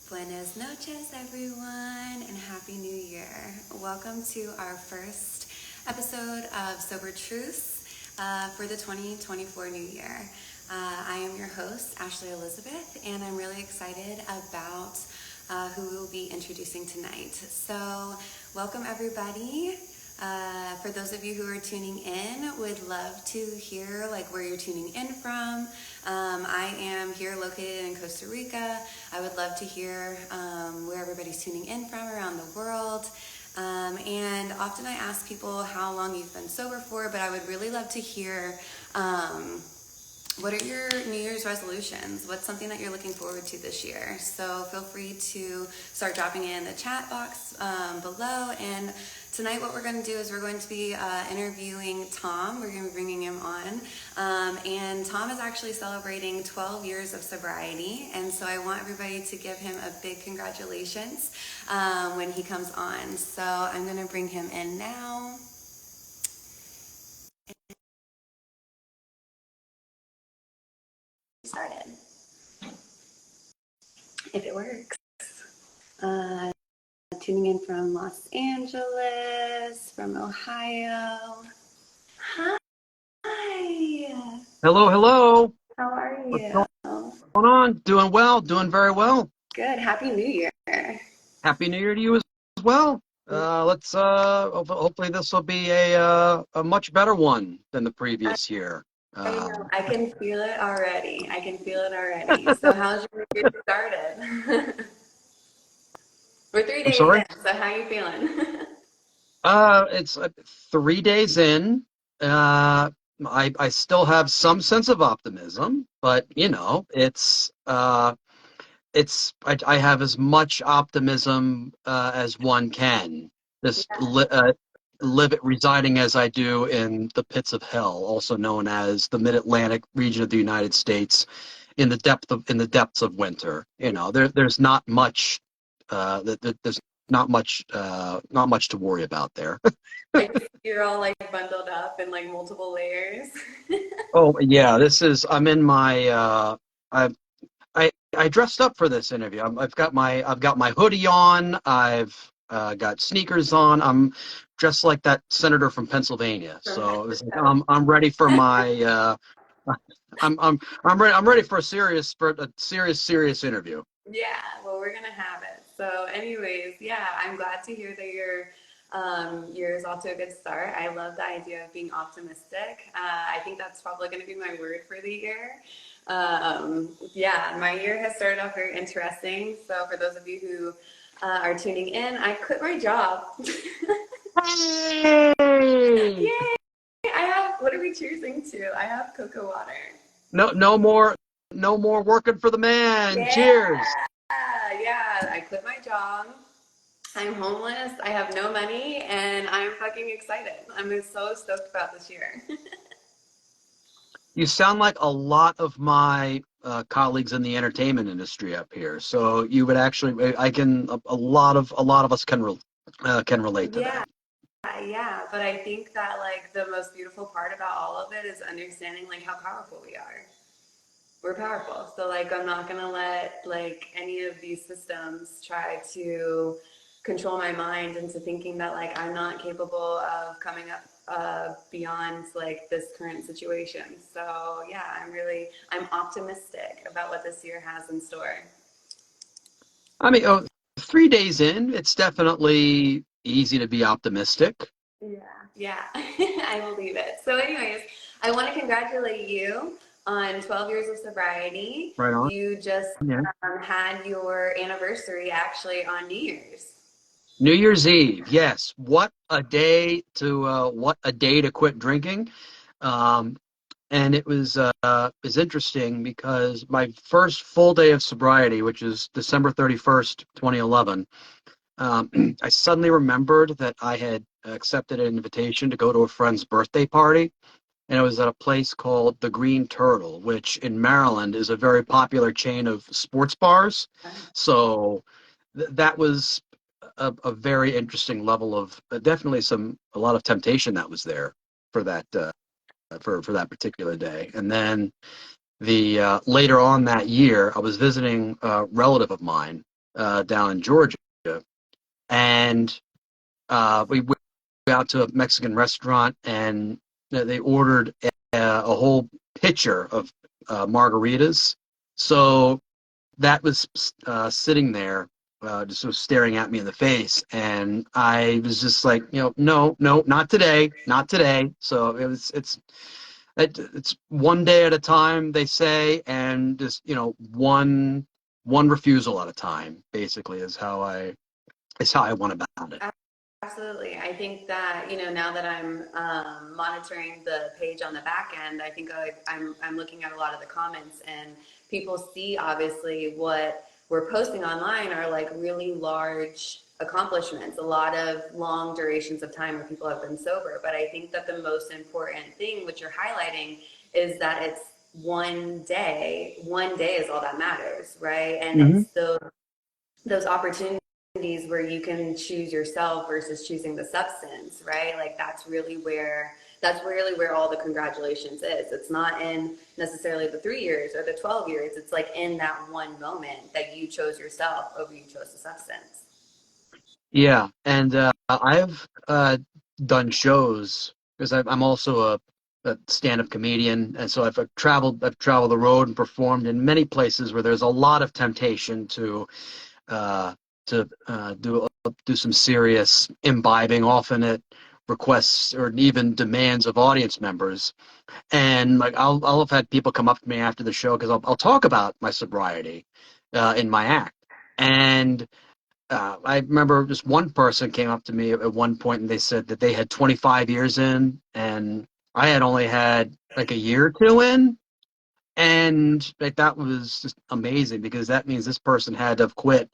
Buenas noches, everyone, and Happy New Year. Welcome to our first episode of Sober Truths for the 2024 New Year. I am your host, Ashley Elizabeth, and I'm really excited about who we'll be introducing tonight. So, welcome, everybody. For those of you who are tuning in, would love to hear where you're tuning in from. I am here located in Costa Rica. I would love to hear where everybody's tuning in from around the world. And often I ask people how long you've been sober for, but I would really love to hear what are your New Year's resolutions? What's something that you're looking forward to this year? So feel free to start dropping it in the chat box below. And tonight what we're going to do is we're going to be interviewing Tom. We're going to be bringing him on. And Tom is actually celebrating 12 years of sobriety. And so I want everybody to give him a big congratulations when he comes on. So I'm going to bring him in now. Started. If it works. Tuning in from Los Angeles, from Ohio. Hi. Hello, hello. How are you? What's going on? Doing well, doing very well. Good. Happy New Year. Happy New Year to you as well. Let's hopefully this will be a much better one than the previous year. I know. I can feel it already. So how's your New Year started? We're 3 days in, so how are you feeling? It's 3 days in. I still have some sense of optimism, but I have as much optimism as one can. Just residing as I do in the pits of hell, also known as the Mid-Atlantic region of the United States, in the depths of winter. There's not much. There's not much to worry about there. You're all bundled up in multiple layers. Oh yeah, I'm in my. I dressed up for this interview. I've got my hoodie on. I've got sneakers on. I'm dressed like that senator from Pennsylvania. So I'm ready for my. I'm ready for a serious interview. Yeah, well, we're gonna have it. So, anyways, yeah, I'm glad to hear that your year's off to a good start. I love the idea of being optimistic. I think that's probably going to be my word for the year. Yeah, my year has started off very interesting. So, for those of you who are tuning in, I quit my job. Hey! Yay! What are we cheersing to? I have cocoa water. No more working for the man. Yeah. Cheers. Yeah, I quit my job. I'm homeless. I have no money, and I'm fucking excited. I'm so stoked about this year. You sound like a lot of my colleagues in the entertainment industry up here. So you would actually, a lot of us can relate to that. Yeah, but I think that the most beautiful part about all of it is understanding how powerful we are. We're powerful. So I'm not gonna let any of these systems try to control my mind into thinking that I'm not capable of coming up beyond this current situation. So yeah, I'm optimistic about what this year has in store. I mean, 3 days in, it's definitely easy to be optimistic. Yeah, I believe it. So anyways, I want to congratulate you on 12 years of sobriety. Right on. You just had your anniversary actually on New Year's. New Year's Eve, yes. What a day to quit drinking. And it was interesting because my first full day of sobriety, which is December 31st, 2011, I suddenly remembered that I had accepted an invitation to go to a friend's birthday party, and it was at a place called the Green Turtle, which in Maryland is a very popular chain of sports bars. So that was a very interesting level of definitely a lot of temptation that was there for that for that particular day. And then the later on that year, I was visiting a relative of mine down in Georgia, and we went out to a Mexican restaurant, and they ordered a whole pitcher of margaritas. So that was sitting there, just sort of staring at me in the face, and I was just like, no, no, not today, not today. So it's one day at a time, they say, and just one refusal at a time, basically, is how I went about it. Absolutely. I think that, now that I'm monitoring the page on the back end, I think I'm looking at a lot of the comments, and people see obviously what we're posting online are like really large accomplishments, a lot of long durations of time where people have been sober. But I think that the most important thing, which you're highlighting, is that it's one day. One day is all that matters, right? And Hmm. it's those opportunities where you can choose yourself versus choosing the substance, right? Like that's really where all the congratulations is. It's not in necessarily the 3 years or the 12 years. It's like in that one moment that you chose yourself over you chose the substance. Yeah, and I've done shows because I'm also a stand-up comedian, and so I've traveled the road and performed in many places where there's a lot of temptation uh, to do some serious imbibing, often at requests or even demands of audience members. And like I'll have had people come up to me after the show because I'll talk about my sobriety in my act. And I remember just one person came up to me at one point and they said that they had 25 years in, and I had only had like a year or two in. And like that was just amazing because that means this person had to have quit,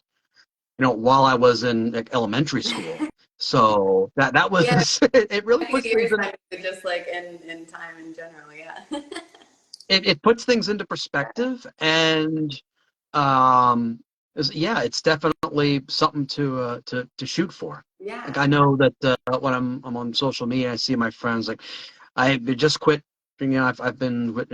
while I was in like elementary school. So that Yeah, was it really a few puts things years, in I mean, just like in time in general, yeah. it puts things into perspective, and um yeah, it's definitely something to shoot for. Like Yeah. I know that when I'm on social media, I see my friends like I just quit. I've been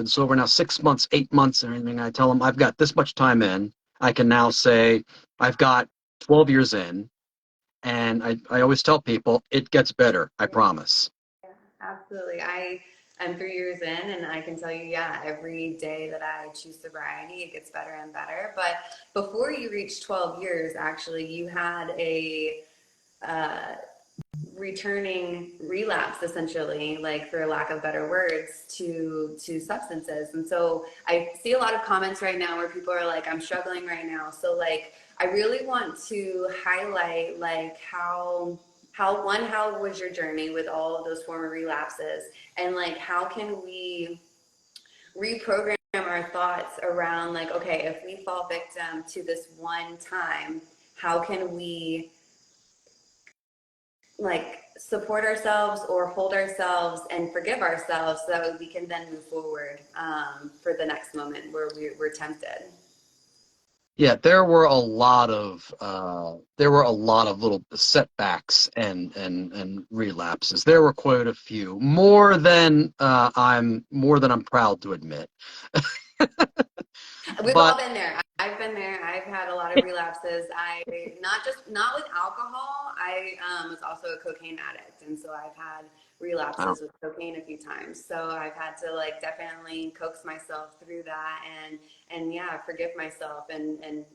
sober now 6 months, 8 months, and everything. I tell them I've got this much time in. I can now say I've got 12 years in, and I always tell people it gets better. I promise. Absolutely. I'm 3 years in, and I can tell you, yeah, every day that I choose sobriety, it gets better and better. But before you reached 12 years, actually, you had a uh, returning relapse, essentially, like for lack of better words, to substances. And so I see a lot of comments right now where people are like, I'm struggling right now. So like, I really want to highlight like how was your journey with all of those former relapses, and like how can we reprogram our thoughts around like, okay, if we fall victim to this one time, how can we like support ourselves or hold ourselves and forgive ourselves so that we can then move forward for the next moment where we're tempted. Yeah, there were a lot of little setbacks and relapses. There were quite a few, more than I'm proud to admit. We've all But been there. I've been there. I've had a lot of relapses. Not with alcohol. I was also a cocaine addict, and so I've had wow. relapses with cocaine a few times. So I've had to like definitely coax myself through that, and yeah, forgive myself and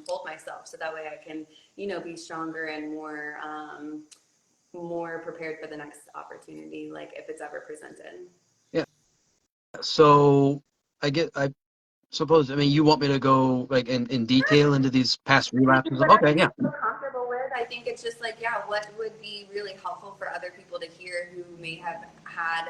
hold myself so that way I can be stronger and more prepared for the next opportunity, like if it's ever presented. Yeah. So I suppose, I mean, you want me to go like in detail into these past relapses? Whatever Okay, you yeah. feel comfortable with. I think it's just like, yeah, what would be really helpful for other people to hear who may have had,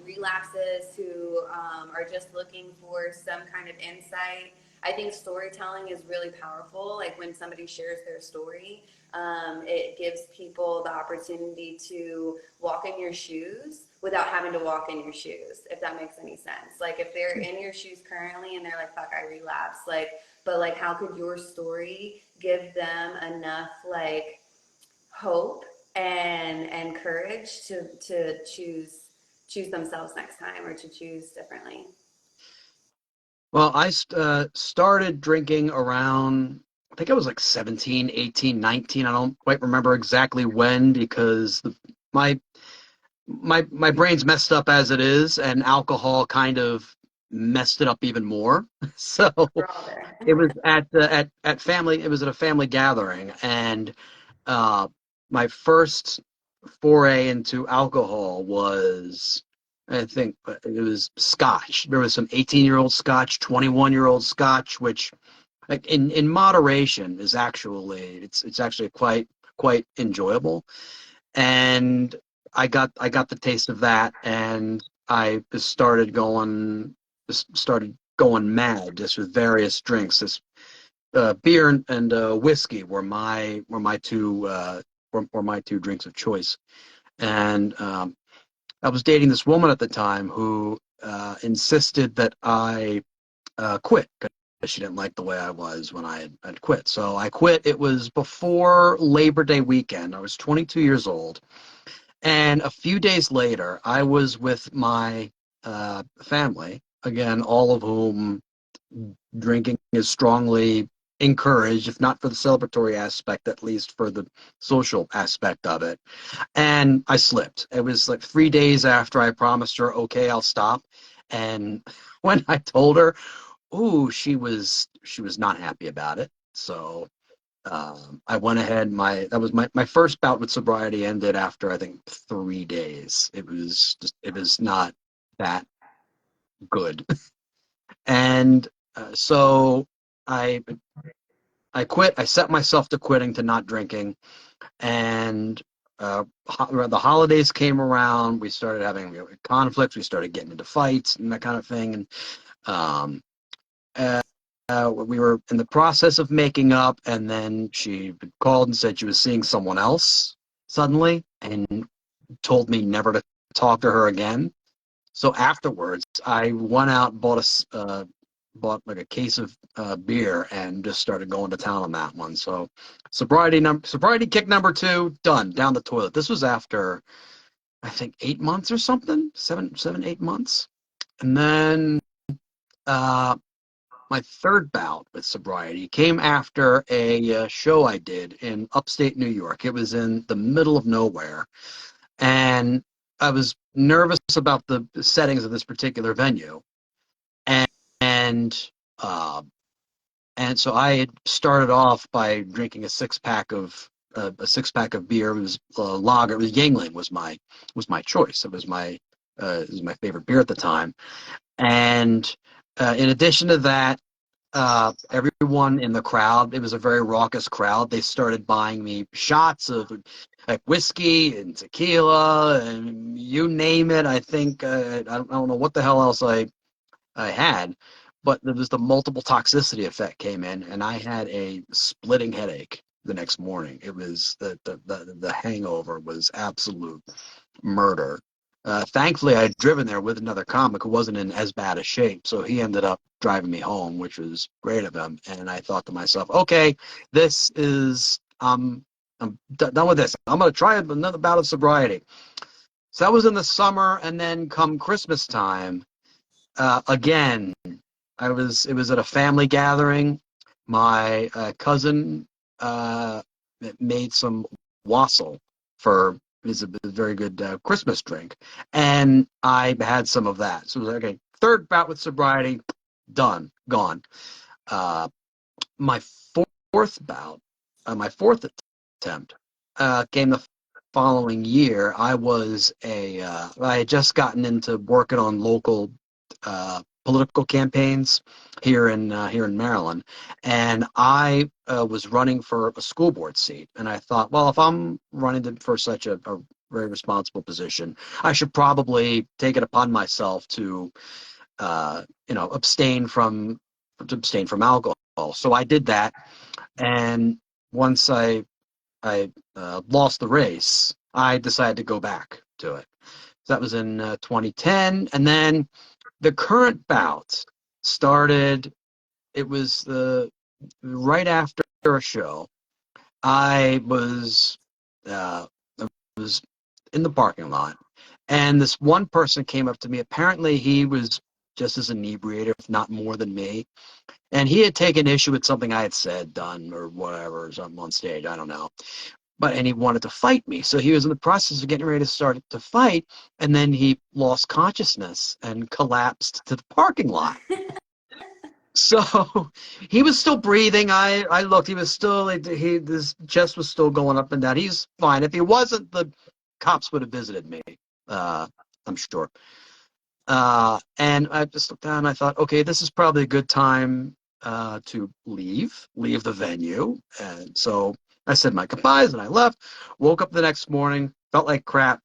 relapses, who are just looking for some kind of insight. I think storytelling is really powerful. Like when somebody shares their story, it gives people the opportunity to walk in your shoes without having to walk in your shoes, if that makes any sense. Like if they're in your shoes currently and they're like, fuck, I relapsed, like, but like how could your story give them enough like hope and courage to choose themselves next time or to choose differently. Well, I started drinking around think I was like 17, 18, 19. I don't quite remember exactly when because my my brain's messed up as it is, and alcohol kind of messed it up even more. So We're all there. it was at family. It was at a family gathering, and uh, my first foray into alcohol was, I think, it was Scotch. There was some 18-year-old Scotch, 21-year-old Scotch, which, like in moderation, is actually it's actually quite enjoyable. And I got the taste of that, and I just started going mad just with various drinks. This beer and whiskey were my two drinks of choice. And I was dating this woman at the time who insisted that I quit because she didn't like the way I was when had quit. So I quit. It was before Labor Day weekend. I was 22 years old. And a few days later, I was with my family, again, all of whom drinking is strongly encouraged, if not for the celebratory aspect, at least for the social aspect of it. And I slipped. It was like 3 days after I promised her, okay, I'll stop. And when I told her, ooh, she was not happy about it. So I went ahead. That was my first bout with sobriety ended after I think 3 days. It was not that good. And so I I quit. I set myself to quitting, to not drinking. And the holidays came around. We started having conflicts. We started getting into fights and that kind of thing. And um, uh, we were in the process of making up, and then she called and said she was seeing someone else suddenly, and told me never to talk to her again. So afterwards, I went out and bought like a case of beer and just started going to town on that one. So sobriety kick number two, done, down the toilet. This was after I think 8 months or something, 8 months. And then uh, my third bout with sobriety came after a show I did in upstate New York. It was in the middle of nowhere, and I was nervous about the settings of this particular venue, and and uh, and so I had started off by drinking a six pack of beer. It was lager. It was Yingling was my choice. It was my favorite beer at the time, and in addition to that, everyone in the crowd, it was a very raucous crowd. They started buying me shots of like whiskey and tequila and you name it. I think I don't know what the hell else I had, but there was the multiple toxicity effect came in, and I had a splitting headache the next morning. It was the hangover was absolute murder. Thankfully, I had driven there with another comic who wasn't in as bad a shape, so he ended up driving me home, which was great of him. And I thought to myself, okay, this is I'm done with this. I'm gonna try another bout of sobriety. So that was in the summer, and then come Christmas time, again, it was at a family gathering. My cousin uh, made some wassail for is a very good Christmas drink, and I had some of that. So it was like, okay, third bout with sobriety, done, gone. Uh, my fourth bout, my fourth attempt, came the following year. I had just gotten into working on local political campaigns here in Maryland, and I was running for a school board seat. And I thought, well, if I'm running for such a very responsible position, I should probably take it upon myself to abstain from alcohol. So I did that, and once I lost the race, I decided to go back to it. So that was in 2010, and then the current bout started. It was the right after a show. I uh, was in the parking lot, and this one person came up to me. Apparently, he was just as inebriated, if not more than me. And he had taken issue with something I had said, done, or whatever, or something on stage. I don't know. And he wanted to fight me. So he was in the process of getting ready to start to fight. And then he lost consciousness and collapsed to the parking lot. So he was still breathing. I looked. He was still. His chest was still going up and down. He's fine. If he wasn't, the cops would have visited me. I'm sure. And I just looked down and I thought, okay, this is probably a good time to leave the venue. And so I said my goodbyes and I left. Woke up the next morning, felt like crap.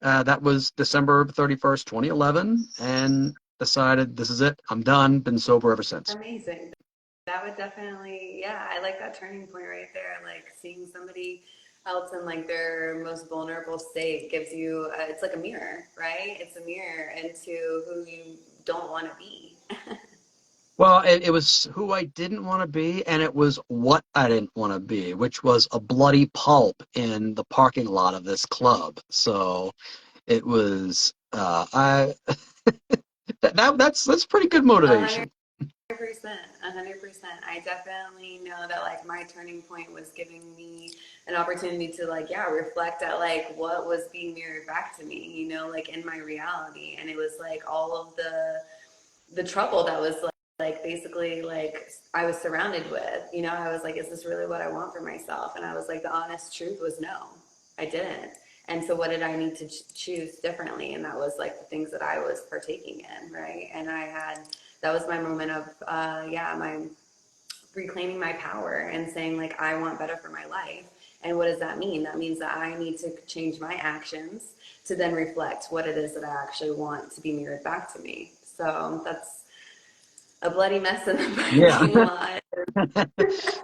That was December 31st, 2011, and decided this is it. I'm done. Been sober ever since. Amazing. That would definitely, yeah, I like that turning point right there. Like seeing somebody else in like their most vulnerable state gives you, it's like a mirror, right? It's a mirror into who you don't want to be. Well, it was who I didn't want to be, and it was what I didn't want to be, which was a bloody pulp in the parking lot of this club. So it was, I that's pretty good A hundred motivation. percent, 100%. I definitely know that like my turning point was giving me an opportunity to like, yeah, reflect at like what was being mirrored back to me, you know, like in my reality. And it was like all of the trouble that was like basically like I was surrounded with, you know, I was like, is this really what I want for myself? And I was like, the honest truth was no, I didn't. And so what did I need to choose differently? And that was like the things that I was partaking in, right? And that was my moment of, yeah, my reclaiming my power and saying like, I want better for my life. And what does that mean? That means that I need to change my actions to then reflect what it is that I actually want to be mirrored back to me. So that's a bloody mess in the Yeah. parking lot.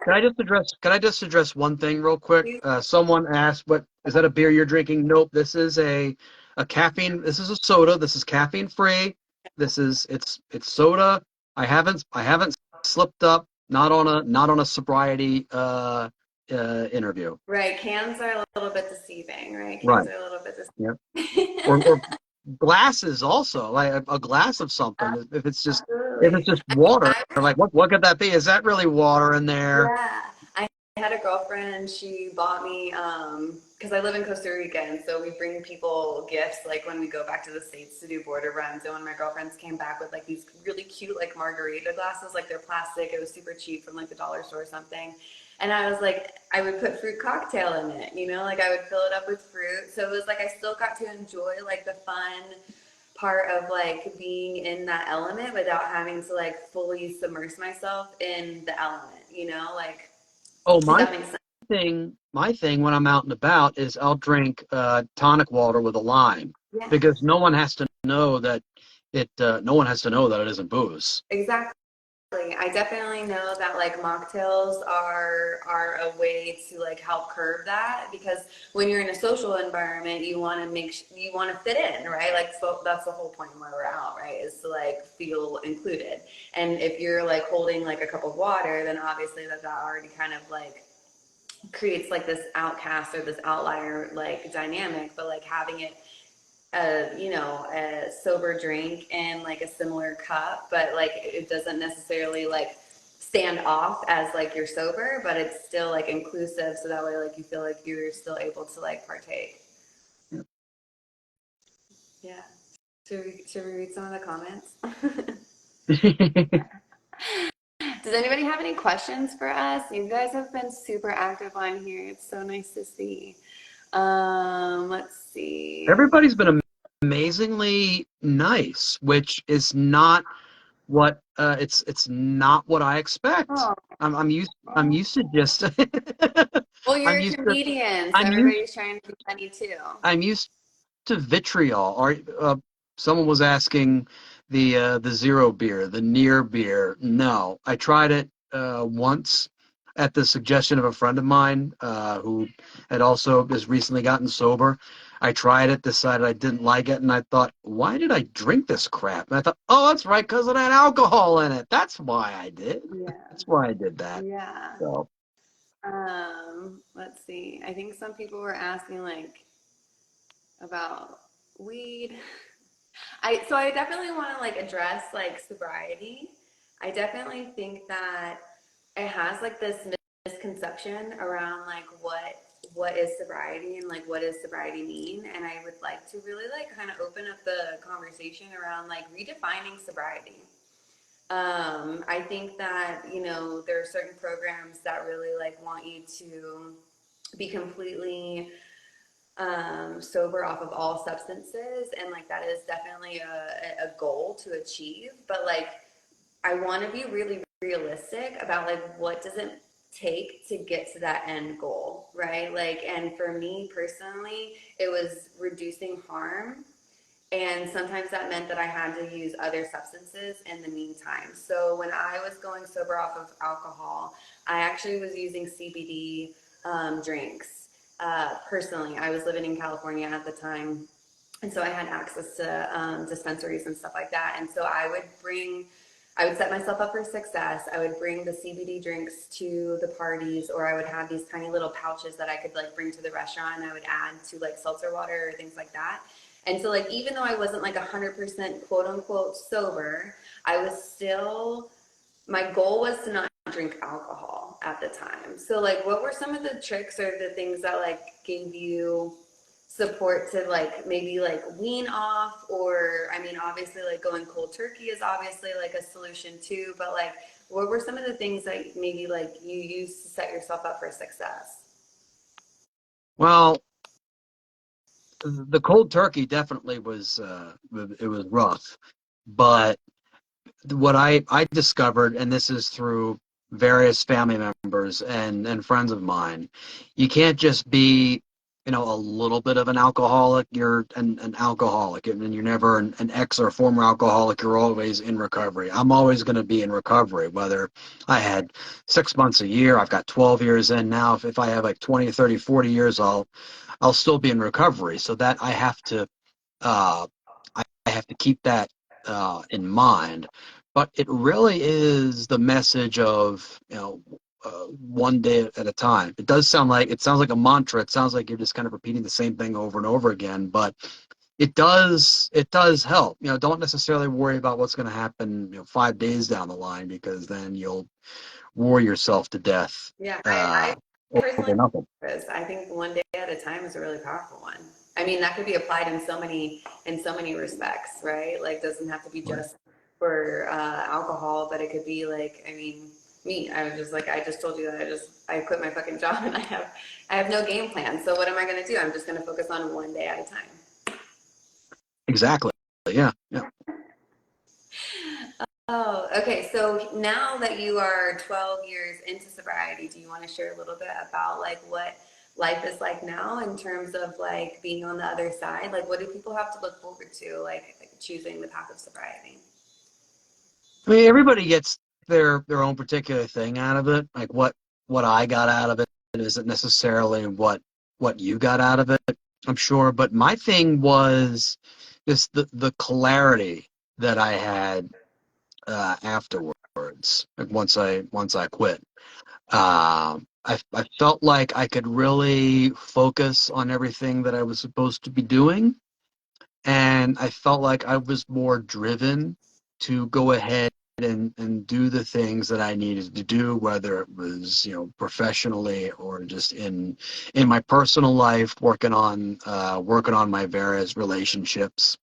Can I just address one thing real quick? Someone asked, "What is that? A beer you're drinking?" Nope. This is a caffeine. This is a soda. This is caffeine free. It's soda. I haven't slipped up. Not on a sobriety interview. Right, cans are a little bit deceiving, right? Cans Right. are a little bit Yep. deceiving. Or glasses also, like a glass of something. If it's Absolutely. just water, I like what could that be? Is that really water in there? Yeah, I had a girlfriend. She bought me because I live in Costa Rica, and so we bring people gifts like when we go back to the States to do border runs. And when my girlfriends came back with like these really cute like margarita glasses, like they're plastic. It was super cheap from like the dollar store or something. And I was like, I would put fruit cocktail in it, you know, like I would fill it up with fruit. So it was like I still got to enjoy like the fun part of like being in that element without having to like fully submerge myself in the element, you know, like Oh, if my that makes sense. thing when I'm out and about is I'll drink tonic water with a lime Yeah, because no one has to know that no one has to know that it isn't booze. exactly. I definitely know that like mocktails are a way to like help curb that because when you're in a social environment, you want to you want to fit in, right? Like so that's the whole point where we're out, right? Is to like feel included. And if you're like holding like a cup of water, then obviously that already kind of like creates like this outcast or this outlier like dynamic, but like having it you know, a sober drink in like a similar cup, but like it doesn't necessarily like stand off as like you're sober, but it's still like inclusive. So that way, like you feel like you're still able to like partake. Yeah. Should we read some of the comments? Does anybody have any questions for us? You guys have been super active on here. It's so nice to see. Let's see. Everybody's been amazingly nice, which is not what it's not what I expect. Oh, I'm used to just well, I'm you're a used to comedian, so I'm used everybody's trying to be funny too. I'm used to vitriol. Or someone was asking the zero beer, the near beer. No, I tried it once at the suggestion of a friend of mine who had also just recently gotten sober. I tried it, decided I didn't like it, and I thought, why did I drink this crap? And I thought, oh, that's right, because it had alcohol in it. That's why I did. Yeah. That's why I did that. Yeah. So Let's see. I think some people were asking like about weed. I definitely want to like address like sobriety. I definitely think that it has like this misconception around like what is sobriety and like what does sobriety mean, and I would like to really like kind of open up the conversation around like redefining sobriety. I think that, you know, there are certain programs that really like want you to be completely sober off of all substances, and like that is definitely a goal to achieve. But like, I want to be really realistic about like what does it take to get to that end goal, right? Like, and for me personally, it was reducing harm, and sometimes that meant that I had to use other substances in the meantime. So when I was going sober off of alcohol, I actually was using CBD drinks. Personally, I was living in California at the time, and so I had access to dispensaries and stuff like that. And so I would set myself up for success. I would bring the CBD drinks to the parties, or I would have these tiny little pouches that I could like bring to the restaurant, and I would add to like seltzer water or things like that. And so like, even though I wasn't like 100% quote unquote sober, I was still, my goal was to not drink alcohol at the time. So like, what were some of the tricks or the things that like gave you support to like maybe like wean off? Or I mean, obviously like going cold turkey is obviously like a solution too, but like, what were some of the things that maybe like you used to set yourself up for success? Well, the cold turkey definitely was it was rough, but what I discovered, and this is through various family members and friends of mine, you can't just be, you know, a little bit of an alcoholic. You're an alcoholic, and you're never an ex or former alcoholic. You're always in recovery. I'm always going to be in recovery, whether I had 6 months a year, I've got 12 years in now. If I have like 20, 30, 40 years, I'll still be in recovery. So that uh, I have to keep that in mind. But it really is the message of, you know, one day at a time. It sounds like a mantra. It sounds like you're just kind of repeating the same thing over and over again. But it does help. You know, don't necessarily worry about what's going to happen, you know, 5 days down the line, because then you'll wore yourself to death Yeah, uh, I personally over nothing. I think one day at a time is a really powerful one. I mean, that could be applied in so many respects, right? Like, doesn't have to be just for alcohol, but it could be like, I mean, me. I was just like, I just told you that I quit my fucking job, and I have no game plan. So what am I going to do? I'm just going to focus on one day at a time. Exactly. Yeah. Yeah. Oh, okay. So now that you are 12 years into sobriety, do you want to share a little bit about like what life is like now in terms of like being on the other side? Like, what do people have to look forward to, like choosing the path of sobriety? I mean, everybody gets their own particular thing out of it. Like what I got out of it isn't necessarily what you got out of it, I'm sure. But my thing was just the clarity that I had afterwards. Like once I quit, I felt like I could really focus on everything that I was supposed to be doing, and I felt like I was more driven to go ahead and do the things that I needed to do, whether it was, you know, professionally or just in my personal life, working on my various relationships,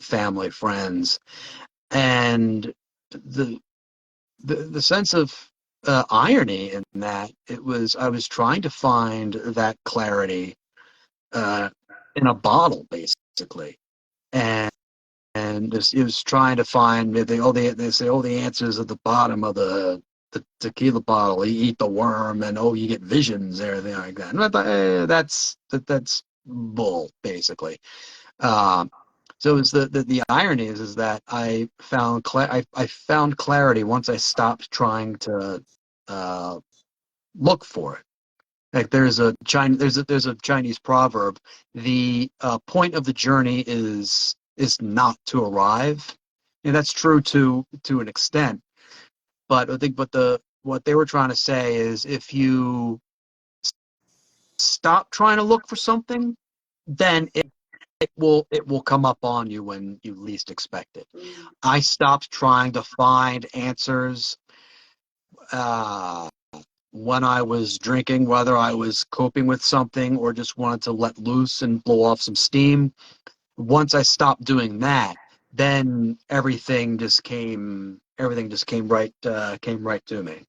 family, friends, and the the sense of irony in that I was trying to find that clarity uh, in a bottle, basically, and just it was trying to find they say, oh, the answers at the bottom of the tequila bottle. You eat the worm, and oh, you get visions, everything like that. And I thought, that's bull, basically. Um, so it's the irony is that I found clarity once I stopped trying to uh, look for it. Like there's a Chinese proverb. The point of the journey is not to arrive, and that's true to an extent. But I think what they were trying to say is if you stop trying to look for something, then it will come up on you when you least expect it. I stopped trying to find answers uh, when I was drinking, whether I was coping with something or just wanted to let loose and blow off some steam. Once I stopped doing that, then everything just came right to me.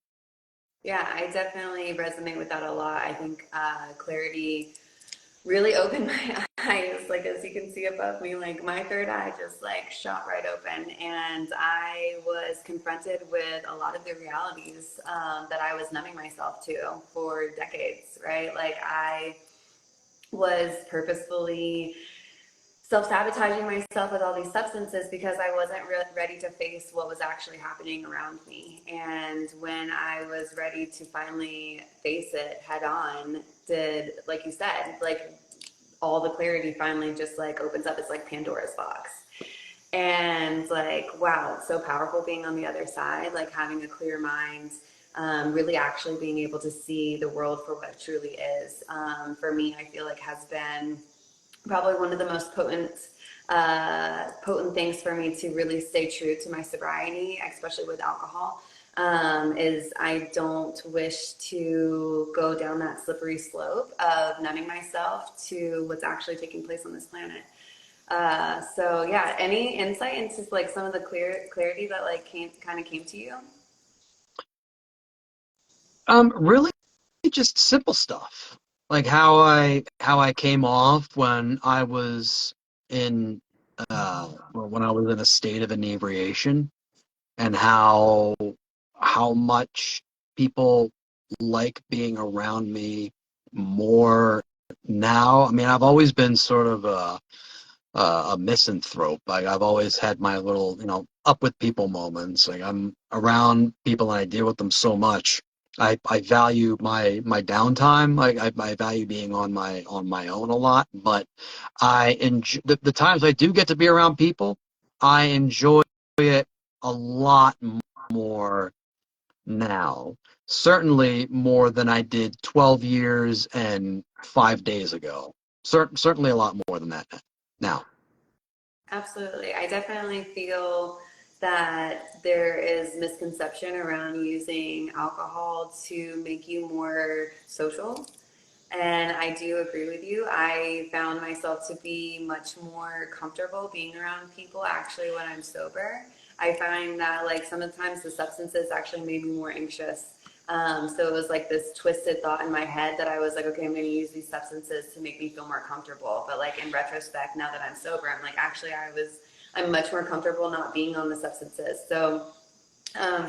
Yeah, I definitely resonate with that a lot. I think clarity really opened my eyes. Like, as you can see above me, like my third eye just like shot right open, and I was confronted with a lot of the realities that I was numbing myself to for decades. Right, like I was purposefully self-sabotaging myself with all these substances because I wasn't ready to face what was actually happening around me. And when I was ready to finally face it head on, did, like you said, like all the clarity finally just like opens up. It's like Pandora's box. And like, wow, it's so powerful being on the other side, like having a clear mind, really actually being able to see the world for what it truly is. For me, I feel like has been probably one of the most potent things for me to really stay true to my sobriety, especially with alcohol, is I don't wish to go down that slippery slope of numbing myself to what's actually taking place on this planet. So yeah, any insight into like some of the clarity that like came to you? Really, just simple stuff like how I came off when I was in when I was in a state of inebriation, and how much people like being around me more now. I mean, I've always been sort of a misanthrope. Like I've always had my little, up with people moments. Like I'm around people and I deal with them so much. I value my downtime. Like I value being on my own a lot. But I enjoy the times I do get to be around people. I enjoy it a lot more now. Certainly more than I did 12 years and 5 days ago. Certainly a lot more than that now. Absolutely. I definitely feel that there is misconception around using alcohol to make you more social. And I do agree with you. I found myself to be much more comfortable being around people actually when I'm sober. I find that like sometimes the substances actually made me more anxious. So it was like this twisted thought in my head that I was like, okay, I'm going to use these substances to make me feel more comfortable. But like in retrospect, now that I'm sober, I'm like, actually, I'm much more comfortable not being on the substances. So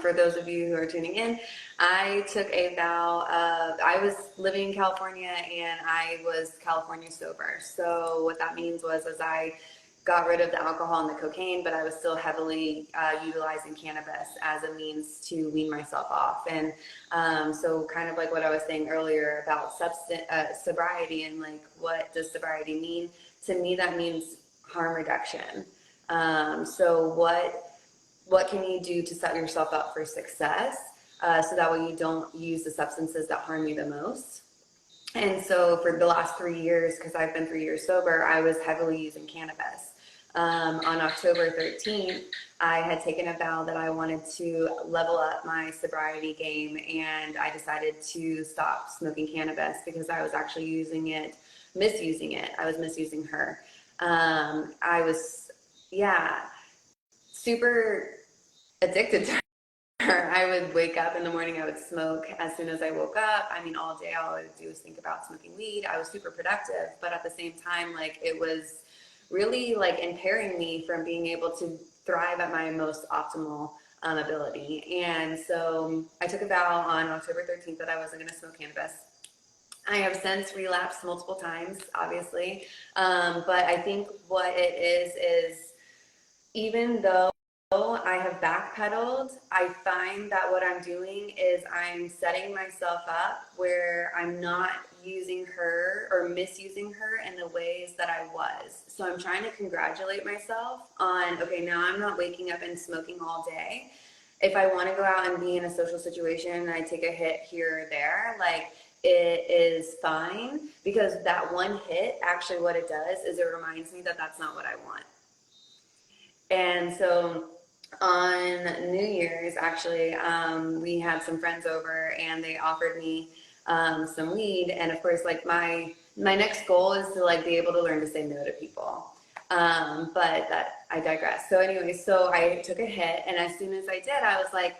for those of you who are tuning in, I took a vow of, I was living in California and I was California sober. So what that means was as I got rid of the alcohol and the cocaine, but I was still heavily utilizing cannabis as a means to wean myself off. And so kind of like what I was saying earlier about sobriety and like what does sobriety mean? To me, that means harm reduction. So what can you do to set yourself up for success so that way you don't use the substances that harm you the most? And so for the last 3 years, because I've been 3 years sober, I was heavily using cannabis. On October 13th, I had taken a vow that I wanted to level up my sobriety game, and I decided to stop smoking cannabis because I was actually misusing it. I was misusing her. I was, yeah, super addicted to her. I would wake up in the morning, I would smoke as soon as I woke up. I mean, all day all I would do was think about smoking weed. I was super productive, but at the same time, like it was really like impairing me from being able to thrive at my most optimal ability. And so I took a vow on October 13th that I wasn't going to smoke cannabis. I have since relapsed multiple times, obviously. But I think what it is even though I have backpedaled, I find that what I'm doing is I'm setting myself up where I'm not using her or misusing her in the ways that I was. So I'm trying to congratulate myself on, okay, now I'm not waking up and smoking all day. if I want to go out and be in a social situation and I take a hit here or there, like it is fine, because that one hit, actually what it does is it reminds me that that's not what I want. And so on New Year's, actually, we had some friends over and they offered me some weed. And of course, like my next goal is to like be able to learn to say no to people. But that I digress. So anyway, so I took a hit, and as soon as I did, I was like,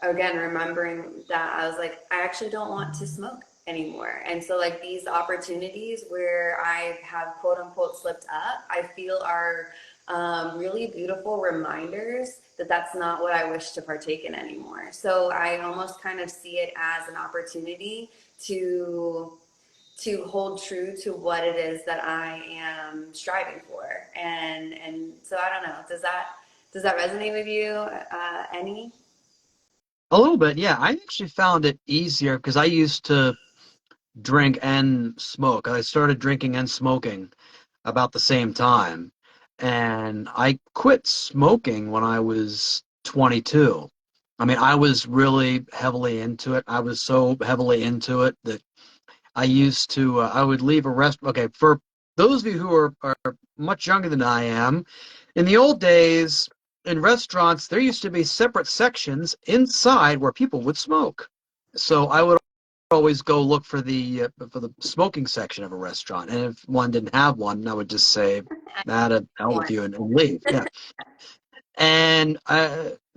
again, remembering that I was like, I actually don't want to smoke anymore. And so like these opportunities where I have quote unquote slipped up, I feel are really beautiful reminders that that's not what I wish to partake in anymore. So I almost kind of see it as an opportunity to hold true to what it is that I am striving for. And so I don't know. Does that resonate with you? Any? A little bit, yeah. I actually found it easier because I used to drink and smoke. I started drinking and smoking about the same time. And I quit smoking when I was 22. I mean, I was really heavily into it. I was so heavily into it that I used to, I would leave a restaurant. Okay, for those of you who are much younger than I am, in the old days, in restaurants, there used to be separate sections inside where people would smoke. So I would always go look for the smoking section of a restaurant, and if one didn't have one, I would just say, "Nah, to hell with you," and leave. Yeah. And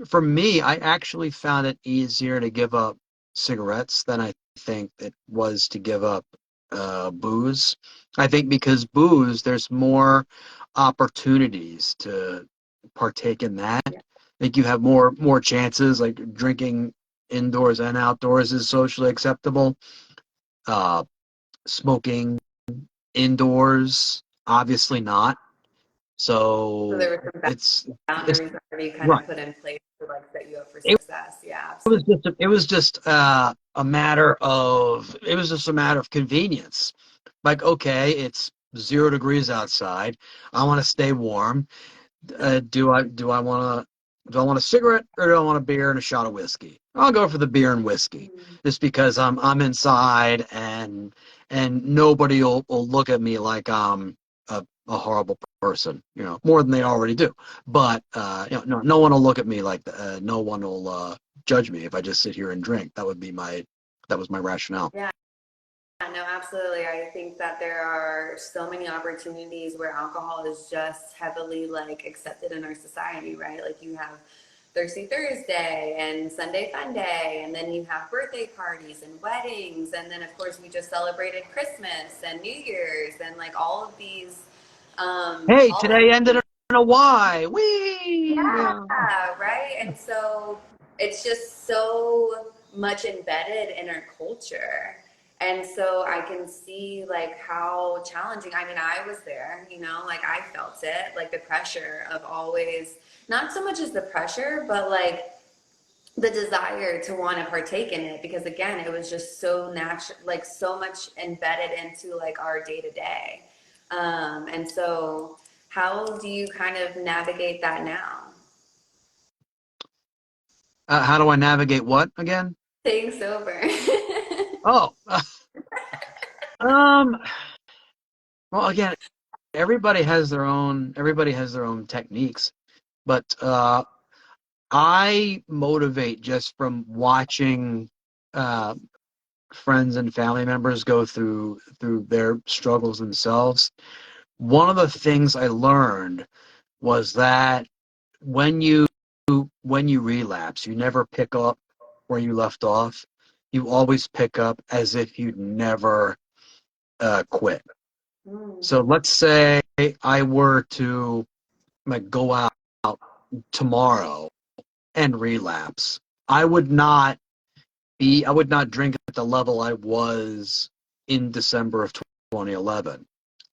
for me, I actually found it easier to give up cigarettes than I think it was to give up booze. I think because booze, there's more opportunities to partake in that. I think you have more chances, like drinking indoors and outdoors is socially acceptable. Uh, Smoking indoors, obviously not. So there So were some it's boundaries that you kind right. of put in place to like set you up for It success. Yeah, was absolutely. it was just a matter of convenience. Like, okay, it's 0 degrees outside. I want to stay warm. Do I want a cigarette, or do I want a beer and a shot of whiskey? I'll go for the beer and whiskey, Mm. just because I'm inside, and nobody will look at me like I'm a horrible person, more than they already do. But no one will look at me like no one will judge me if I just sit here and drink. That was my rationale. Yeah. No, absolutely. I think that there are so many opportunities where alcohol is just heavily like accepted in our society, right? Like you have Thirsty Thursday and Sunday Fun Day, and then you have birthday parties and weddings, and then of course we just celebrated Christmas and New Year's and like all of these Hey, today holidays. ended in a Y. Whee! Yeah, Yeah. right. And so it's just so much embedded in our culture. And so I can see like how challenging. I mean, I was there, like I felt it, like the pressure of always, not so much as the pressure, but like the desire to want to partake in it, because again, it was just so natural, like so much embedded into like our day to day. And so how do you kind of navigate that now? How do I navigate what again? Staying sober. Oh, um, well, again, everybody has their own techniques, but I motivate just from watching uh, friends and family members go through their struggles themselves. One of the things I learned was that when you when you relapse, you never pick up where you left off. You always pick up as if you'd never quit. Mm. So let's say I were to like go out tomorrow and relapse. I would not drink at the level I was in December of 2011.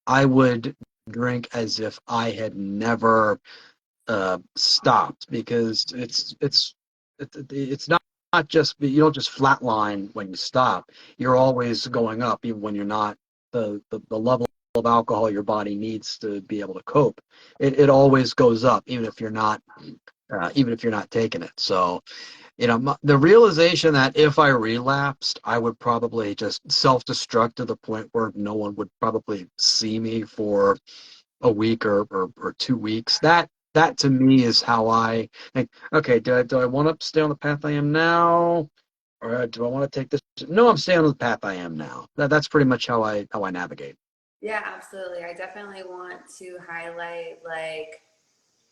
I would drink as if I had never stopped, because it's not just, you don't just flatline when you stop. You're always going up, even when you're not. The level of alcohol your body needs to be able to cope, it always goes up, even if you're not even if you're not taking it. So, the realization that if I relapsed, I would probably just self-destruct to the point where no one would probably see me for a week or 2 weeks. That to me is how I think, okay, do I want to stay on the path I am now? Or do I want to take this? No, I'm staying on the path I am now. That's pretty much how I navigate. Yeah, absolutely. I definitely want to highlight, like,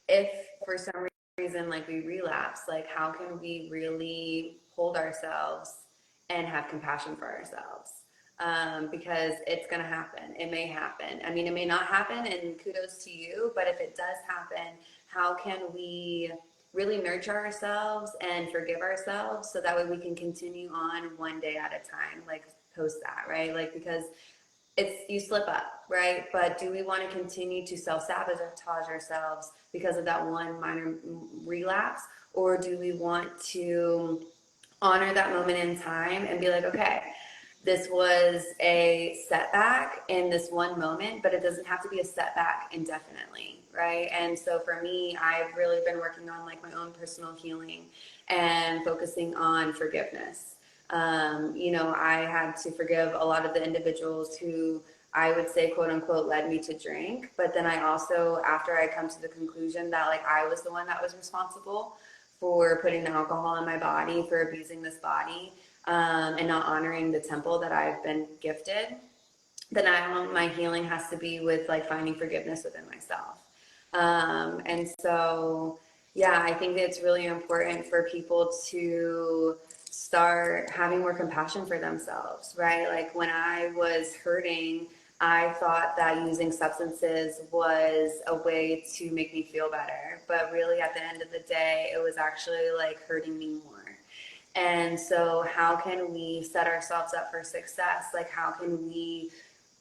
if for some reason like we relapse, like how can we really hold ourselves and have compassion for ourselves, because it's going to happen. It may happen. I mean, it may not happen, and kudos to you, but if it does happen, how can we really nurture ourselves and forgive ourselves so that way we can continue on one day at a time, like post that, right? Like, because it's, you slip up, right? But do we want to continue to self-sabotage ourselves because of that one minor relapse? Or do we want to honor that moment in time and be like, okay, this was a setback in this one moment, but it doesn't have to be a setback indefinitely, right? And so for me, I've really been working on like my own personal healing and focusing on forgiveness. I had to forgive a lot of the individuals who I would say, quote unquote, led me to drink. But then I also, after I come to the conclusion that like I was the one that was responsible for putting the alcohol in my body, for abusing this body, and not honoring the temple that I've been gifted, then my healing has to be with like finding forgiveness within myself. And so, yeah, I think it's really important for people to start having more compassion for themselves, right? Like when I was hurting, I thought that using substances was a way to make me feel better. But really, at the end of the day, it was actually like hurting me more. And so, how can we set ourselves up for success? Like, how can we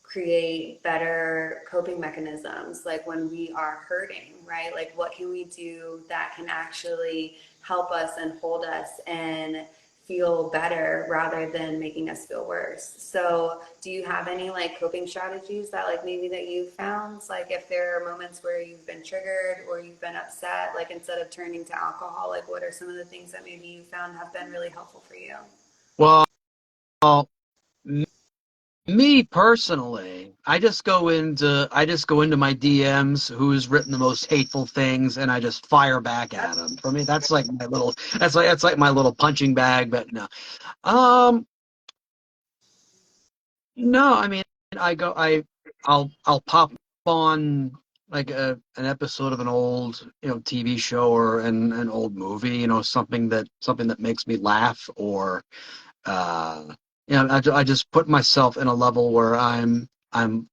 create better coping mechanisms like when we are hurting, right? Like what can we do that can actually help us and hold us and feel better rather than making us feel worse? So do you have any like coping strategies that like maybe that you found, like if there are moments where you've been triggered or you've been upset, like instead of turning to alcohol, like what are some of the things that maybe you found have been really helpful for you? Well, me personally, I just go into my DMs who's written the most hateful things, and I just fire back at them. For me, that's like my little punching bag. But no, um, no, I mean, I'll pop on like an episode of an old TV show or an old movie, something that makes me laugh, or uh, I just put myself in a level where I'm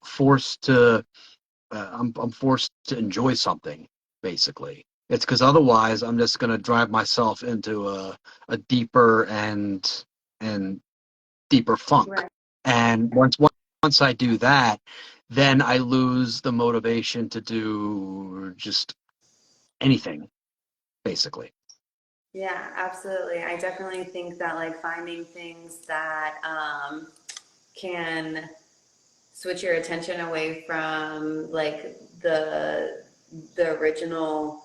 forced to I'm forced to enjoy something, basically. It's because otherwise I'm just going to drive myself into a deeper and deeper funk. Right. And once I do that, then I lose the motivation to do just anything, basically. Yeah, absolutely. I definitely think that like finding things that can switch your attention away from like the original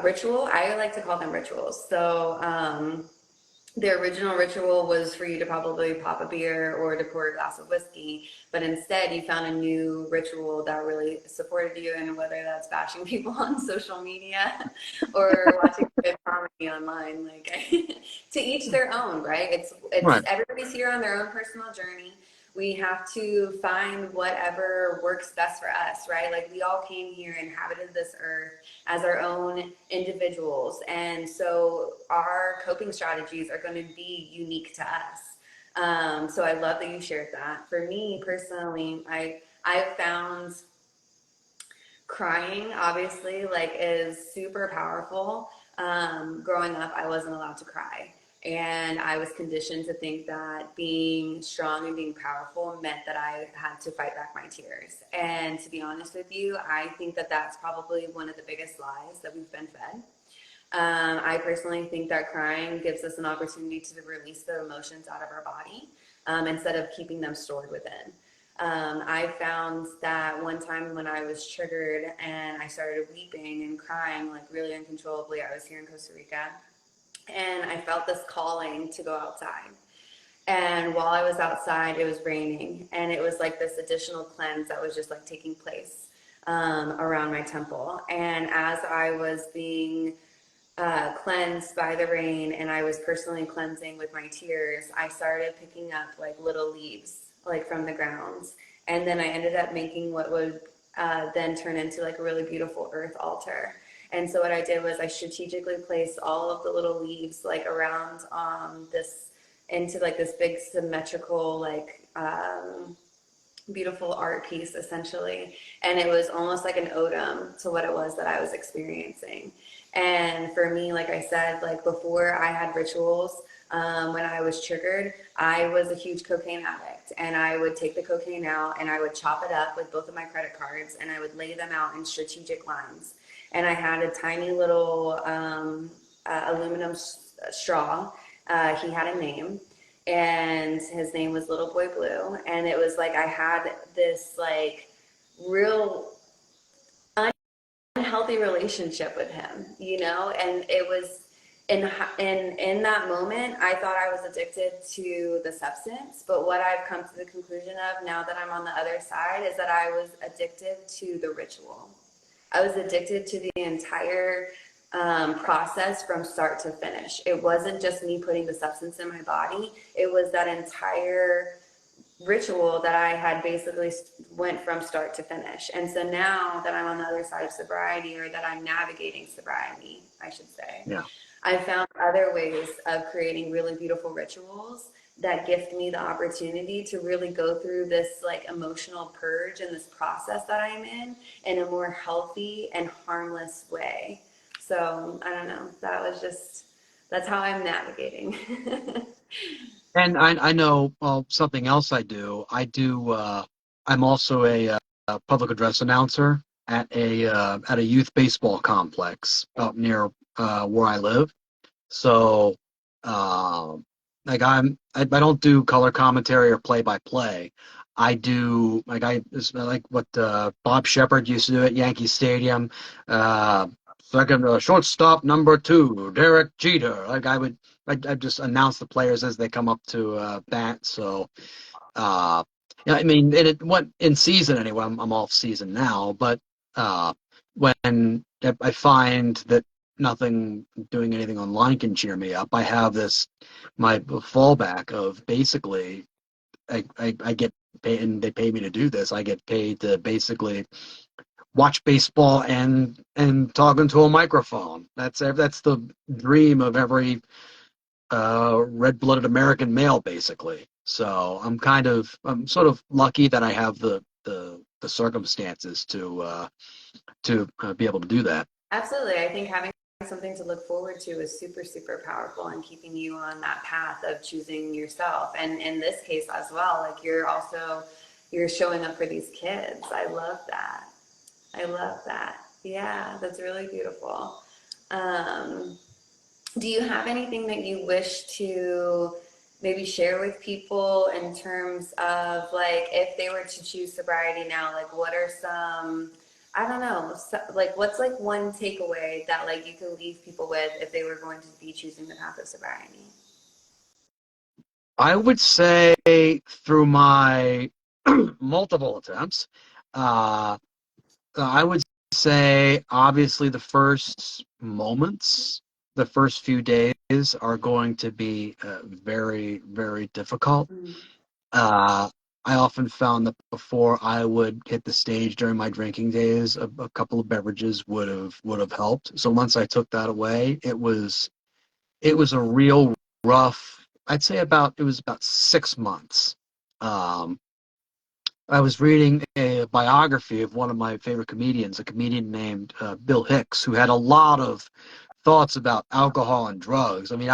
ritual. I like to call them rituals. So the original ritual was for you to probably pop a beer or to pour a glass of whiskey, but instead you found a new ritual that really supported you, and whether that's bashing people on social media or watching good comedy online, like to each their own, right? It's Right. everybody's here on their own personal journey. We have to find whatever works best for us, right? Like we all came here, inhabited this earth as our own individuals. And so our coping strategies are going to be unique to us. So I love that you shared that. For me personally, I've found crying obviously like is super powerful. Growing up, I wasn't allowed to cry. And I was conditioned to think that being strong and being powerful meant that I had to fight back my tears. And to be honest with you, I think that that's probably one of the biggest lies that we've been fed. I personally think that crying gives us an opportunity to release the emotions out of our body, instead of keeping them stored within. I found that one time when I was triggered and I started weeping and crying like really uncontrollably, I was here in Costa Rica, and I felt this calling to go outside. And while I was outside, it was raining, and it was like this additional cleanse that was just like taking place around my temple. And as I was being cleansed by the rain and I was personally cleansing with my tears, I started picking up like little leaves like from the ground. And then I ended up making what would then turn into like a really beautiful earth altar. And so what I did was I strategically placed all of the little leaves like around this into like this big symmetrical like beautiful art piece essentially, and it was almost like an ode to what it was that I was experiencing. And for me, like I said, like before I had rituals, when I was triggered, I was a huge cocaine addict, and I would take the cocaine out and I would chop it up with both of my credit cards and I would lay them out in strategic lines. And I had a tiny little aluminum straw. He had a name, and his name was Little Boy Blue. And it was like I had this like real unhealthy relationship with him, you know. And it was in that moment, I thought I was addicted to the substance. But what I've come to the conclusion of now that I'm on the other side is that I was addicted to the ritual. I was addicted to the entire process from start to finish. It wasn't just me putting the substance in my body. It was that entire ritual that I had basically went from start to finish. And so now that I'm on the other side of sobriety, or that I'm navigating sobriety, I should say, Yeah. I found other ways of creating really beautiful rituals that gift me the opportunity to really go through this like emotional purge and this process that I'm in a more healthy and harmless way. So I don't know. That's how I'm navigating. And I know something else I do. I'm also a public address announcer at a youth baseball complex up near where I live. So, like I don't do color commentary or play by play. I do it's like what Bob Shepard used to do at Yankee Stadium. Uh, Second shortstop number 2, Derek Jeter. I'd just announce the players as they come up to bat. So, yeah, I mean, it went in season anyway. I'm off season now, but uh, when I find that nothing doing anything online can cheer me up, I have my fallback of basically I get paid, and they pay me to do this. I get paid to basically watch baseball and talk into a microphone. That's the dream of every red-blooded American male, basically. So I'm sort of lucky that I have the circumstances to be able to do that. Absolutely. I think having something to look forward to is super, super powerful in keeping you on that path of choosing yourself. And in this case as well, like you're showing up for these kids. I love that. I love that. Yeah, that's really beautiful. Um, do you have anything that you wish to maybe share with people in terms of like if they were to choose sobriety now, like what are some, I don't know, like what's like one takeaway that like you can leave people with if they were going to be choosing the path of sobriety? I would say through my multiple attempts, uh, I would say obviously the first moments, the first few days are going to be very, very difficult. Mm. Uh, I often found that before I would hit the stage during my drinking days, a couple of beverages would have helped. So once I took that away, it was a real rough. I'd say it was about 6 months. Um, I was reading a biography of one of my favorite comedians, a comedian named Bill Hicks, who had a lot of thoughts about alcohol and drugs. I mean,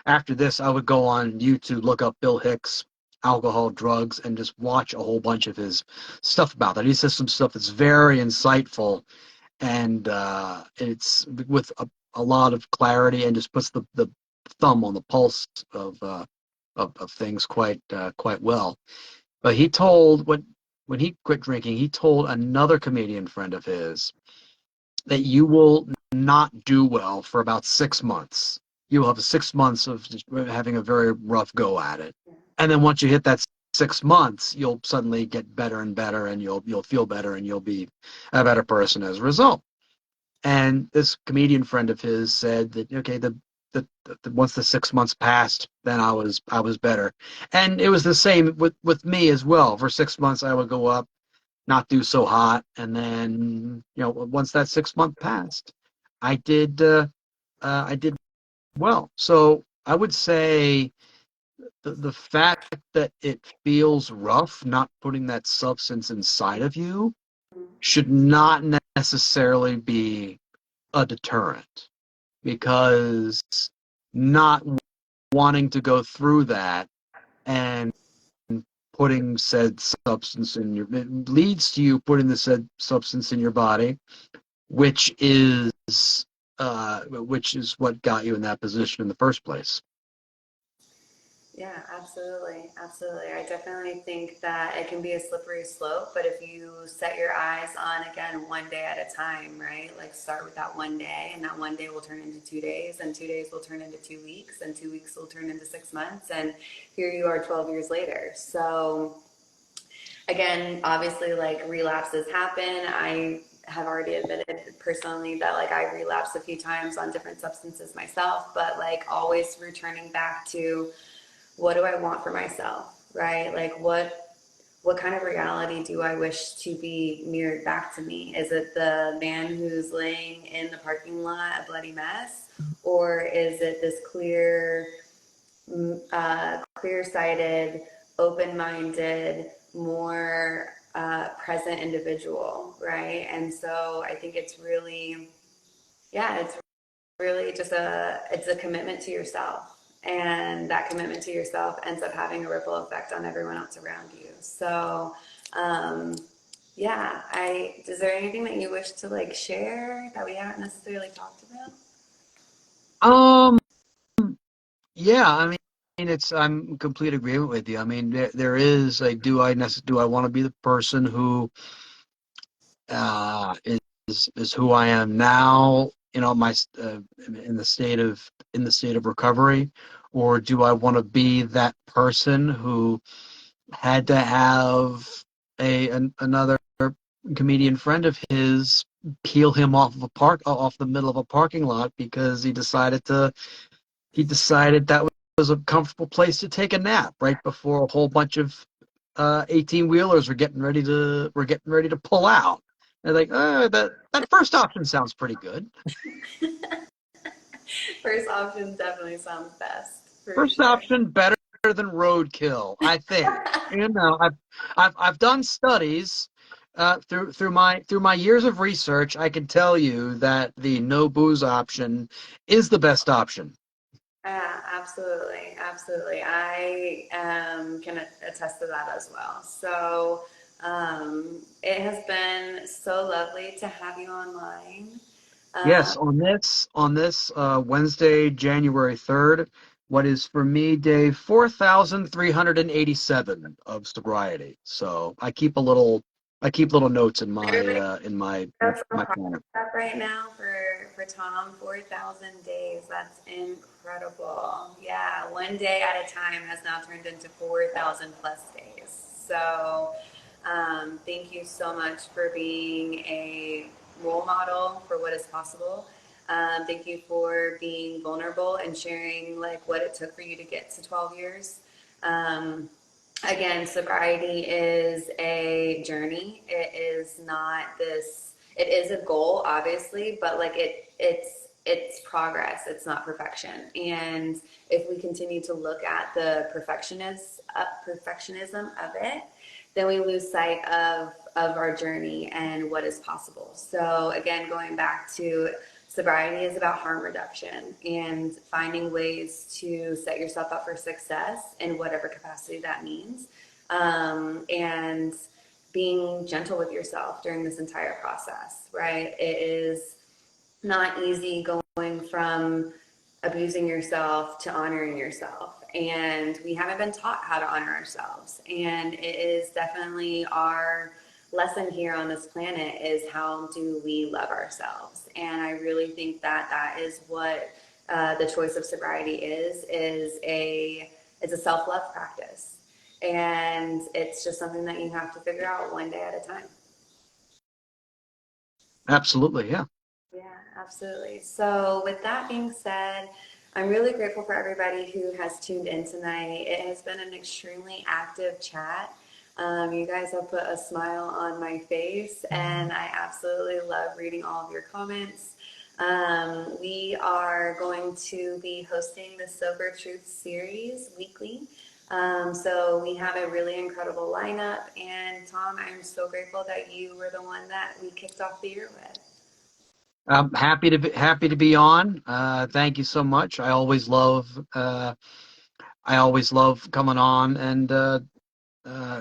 after this, I would go on YouTube, look up Bill Hicks, alcohol, drugs, and just watch a whole bunch of his stuff about that. He says some stuff that's very insightful, and it's with a lot of clarity, and just puts the thumb on the pulse of things quite well. But he told when he quit drinking, he told another comedian friend of his that you will not do well for about 6 months. You will have 6 months of just having a very rough go at it. And then once you hit that 6 months, you'll suddenly get better and better, and you'll feel better, and you'll be a better person as a result. And this comedian friend of his said that okay, the once the 6 months passed, then I was better. And it was the same with me as well. For 6 months, I would go up, not do so hot, and then once that 6 month passed, I did well. So I would say the fact that it feels rough, not putting that substance inside of you, should not necessarily be a deterrent, because not wanting to go through that and putting said substance in your it leads to you putting the said substance in your body, which is what got you in that position in the first place. Yeah, absolutely. Absolutely. I definitely think that it can be a slippery slope, but if you set your eyes on, again, one day at a time, right? Like start with that one day, and that one day will turn into 2 days, and 2 days will turn into 2 weeks, and 2 weeks will turn into 6 months, and here you are 12 years later. So, again, obviously, like relapses happen. I have already admitted personally that like I relapsed a few times on different substances myself, but like always returning back to what do I want for myself, right? Like what kind of reality do I wish to be mirrored back to me? Is it the man who's laying in the parking lot a bloody mess, or is it this clear-sighted, open-minded, more present individual, right? And so I think it's really, yeah, it's really just it's a commitment to yourself, and that commitment to yourself ends up having a ripple effect on everyone else around you. So um yeah, I is there anything that you wish to like share that we haven't necessarily talked about? Um, yeah, I mean, I'm in complete agreement with you. I mean, there is like, do I want to be the person who is who I am now, my in the state of recovery, or do I want to be that person who had to have another comedian friend of his peel him off the middle of a parking lot because he decided that was a comfortable place to take a nap right before a whole bunch of 18 wheelers were getting ready to pull out. And like, that first option sounds pretty good. First option definitely sounds best for First sure. option better than roadkill, I think. I've done studies through my years of research. I can tell you that the no booze option is the best option. Yeah, absolutely, absolutely. I can attest to that as well. So it has been so lovely to have you online. Um, Yes, on this Wednesday, January 3rd, what is for me day 4,387 of sobriety. So I keep little notes in my everybody uh, in my that's so my proud planner. of that right now for Tom. 4,000 days. That's incredible. Yeah, one day at a time has now turned into 4,000 plus days. So thank you so much for being a role model for what is possible. Thank you for being vulnerable and sharing like what it took for you to get to 12 years. Um, Again, sobriety is a journey. It is not this, it is a goal, obviously, but like it's progress. It's not perfection. And if we continue to look at the perfectionism of it, then we lose sight of our journey and what is possible. So again, going back to sobriety is about harm reduction and finding ways to set yourself up for success in whatever capacity that means. And being gentle with yourself during this entire process, right? It is not easy going from abusing yourself to honoring yourself. and we haven't been taught how to honor ourselves. And it is definitely our lesson here on this planet is how do we love ourselves. And I really think that that is what the choice of sobriety is a self-love practice. And it's just something that you have to figure out one day at a time. Absolutely, yeah. Yeah, absolutely. So, with that being said, I'm really grateful for everybody who has tuned in tonight. It has been an extremely active chat. You guys have put a smile on my face, and I absolutely love reading all of your comments. We are going to be hosting the Sober Truth series weekly. So we have a really incredible lineup. And Tom, I'm so grateful that you were the one that we kicked off the year with. I'm happy to be on. Thank you so much. I always love coming on and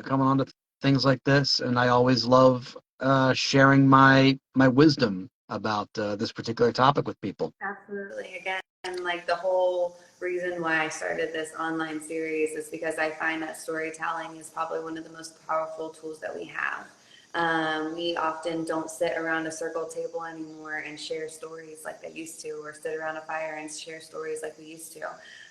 coming on to things like this, and I always love sharing my wisdom about this particular topic with people. Absolutely. Again, like the whole reason why I started this online series is because I find that storytelling is probably one of the most powerful tools that we have. We often don't sit around a circle table anymore and share stories like they used to, or sit around a fire and share stories like we used to.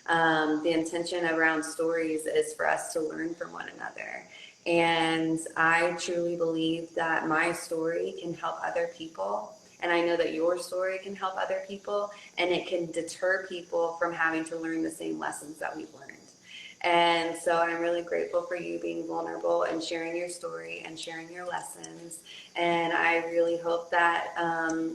The intention around stories is for us to learn from one another. And I truly believe that my story can help other people. And I know that your story can help other people, and it can deter people from having to learn the same lessons that we've learned. And so I'm really grateful for you being vulnerable and sharing your story and sharing your lessons. And I really hope that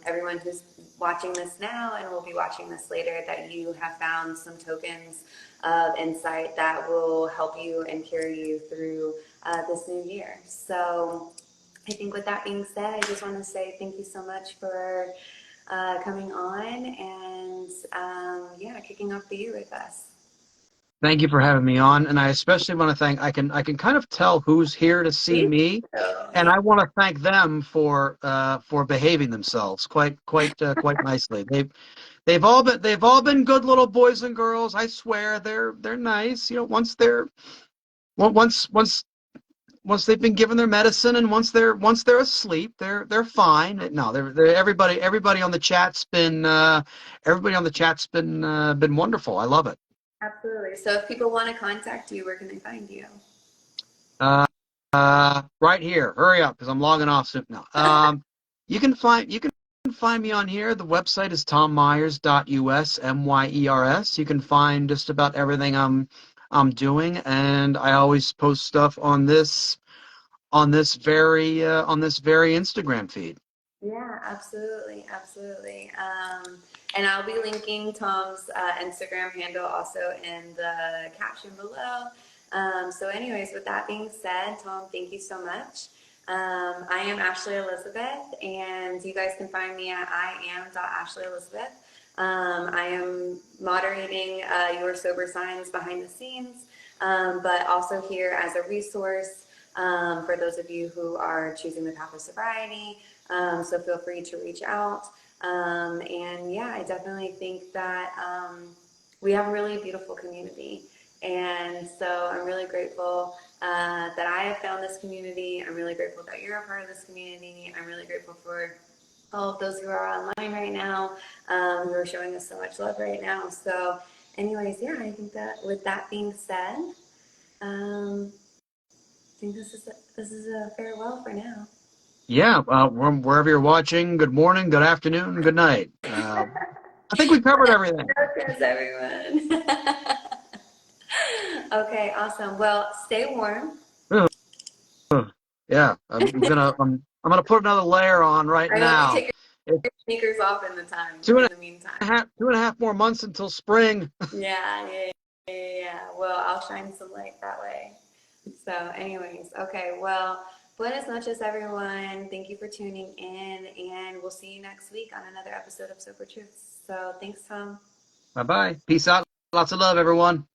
everyone who's watching this now and will be watching this later, that you have found some tokens of insight that will help you and carry you through this new year. So I think with that being said, I just want to say thank you so much for coming on and yeah, kicking off the year with us. Thank you for having me on, and I especially want to thank. I can kind of tell who's here to see Me me, too. and I want to thank them for behaving themselves quite nicely. They've all been good little boys and girls. I swear they're nice. You know, once once they've been given their medicine, and once they're asleep, they're fine. No, they're everybody on the chat's been wonderful. I love it. Absolutely. So if people want to contact you, where can they find you? Uh, right here. Hurry up, because I'm logging off soon. No. You can find me on here. The website is tommyers.us, MYERS. You can find just about everything I'm doing, and I always post stuff on this very Instagram feed. Yeah, absolutely, absolutely. And I'll be linking Tom's Instagram handle also in the caption below. So, anyways, with that being said, Tom, thank you so much. I am Ashley Elizabeth, and you guys can find me at iam.ashleyelizabeth. I am moderating Your Sober Signs behind the scenes, but also here as a resource for those of you who are choosing the path of sobriety. So feel free to reach out. And yeah, I definitely think that we have a really beautiful community. And so I'm really grateful that I have found this community. I'm really grateful that you're a part of this community. I'm really grateful for all of those who are online right now, who are showing us so much love right now. So anyways, yeah, I think that with that being said, I think this is a farewell for now. Yeah, wherever you're watching, good morning, good afternoon, good night. I think we covered everything. Yes, everyone. Okay, awesome. Well, stay warm. Ugh, yeah, I'm gonna put another layer on right I hope you now. take It's your sneakers off in the time, two in and the meantime. a half, 2.5 more months until spring. Yeah, yeah. Well, I'll shine some light that way. So, anyways, okay. Well, buenas noches, everyone. Thank you for tuning in, and we'll see you next week on another episode of Sober Truths. So, thanks, Tom. Bye bye. Peace out. Lots of love, everyone.